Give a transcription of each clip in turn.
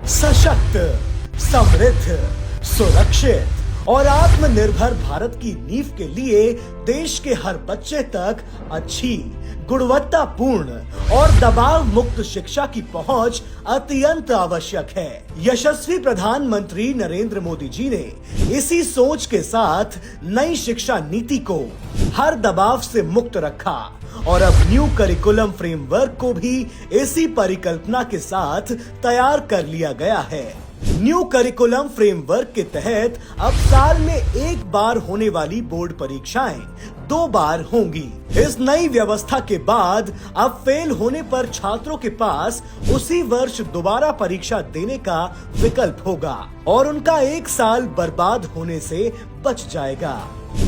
सशक्त, समृद्ध, सुरक्षित और आत्मनिर्भर भारत की नींव के लिए देश के हर बच्चे तक अच्छी, गुणवत्तापूर्ण और दबाव मुक्त शिक्षा की पहुंच अत्यंत आवश्यक है। यशस्वी प्रधानमंत्री नरेंद्र मोदी जी ने इसी सोच के साथ नई शिक्षा नीति को हर दबाव से मुक्त रखा और अब न्यू करिकुलम फ्रेमवर्क को भी इसी परिकल्पना के साथ तैयार कर लिया गया है। न्यू करिकुलम फ्रेमवर्क के तहत अब साल में एक बार होने वाली बोर्ड परीक्षाएं 2 बार होंगी। इस नई व्यवस्था के बाद अब फेल होने पर छात्रों के पास उसी वर्ष दोबारा परीक्षा देने का विकल्प होगा और उनका 1 साल बर्बाद होने से बच जाएगा।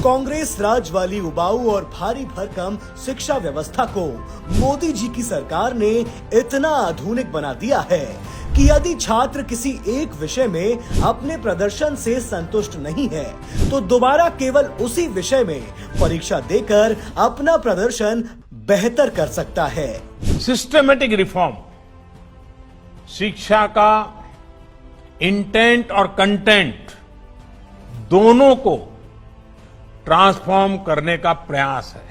कांग्रेस राज वाली उबाऊ और भारी भरकम शिक्षा व्यवस्था को मोदी जी की सरकार ने इतना आधुनिक बना दिया है कि यदि छात्र किसी एक विषय में अपने प्रदर्शन से संतुष्ट नहीं है तो दोबारा केवल उसी विषय में परीक्षा देकर अपना प्रदर्शन बेहतर कर सकता है। सिस्टमेटिक रिफॉर्म शिक्षा का इंटेंट और कंटेंट दोनों को ट्रांसफॉर्म करने का प्रयास है।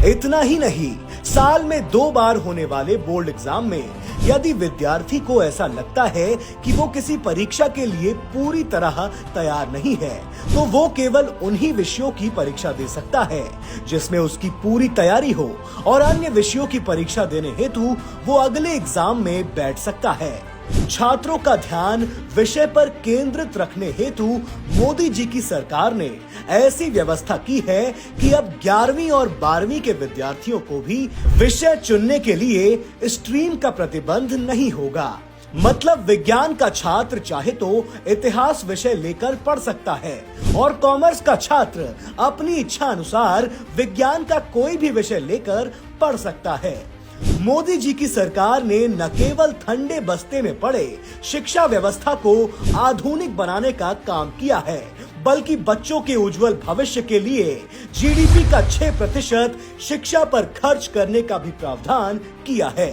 इतना ही नहीं, साल में 2 बार होने वाले बोर्ड एग्जाम में यदि विद्यार्थी को ऐसा लगता है कि वो किसी परीक्षा के लिए पूरी तरह तैयार नहीं है तो वो केवल उन्हीं विषयों की परीक्षा दे सकता है जिसमें उसकी पूरी तैयारी हो और अन्य विषयों की परीक्षा देने हेतु वो अगले एग्जाम में बैठ सकता है। छात्रों का ध्यान विषय पर केंद्रित रखने हेतु मोदी जी की सरकार ने ऐसी व्यवस्था की है कि अब 11वीं और 12वीं के विद्यार्थियों को भी विषय चुनने के लिए स्ट्रीम का प्रतिबंध नहीं होगा। मतलब विज्ञान का छात्र चाहे तो इतिहास विषय लेकर पढ़ सकता है और कॉमर्स का छात्र अपनी इच्छा अनुसार विज्ञान का कोई भी विषय लेकर पढ़ सकता है। मोदी जी की सरकार ने न केवल ठंडे बस्ते में पड़े शिक्षा व्यवस्था को आधुनिक बनाने का काम किया है बल्कि बच्चों के उज्जवल भविष्य के लिए जीडीपी का 6% शिक्षा पर खर्च करने का भी प्रावधान किया है।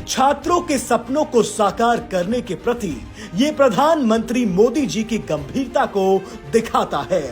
छात्रों के सपनों को साकार करने के प्रति ये प्रधानमंत्री मोदी जी की गंभीरता को दिखाता है।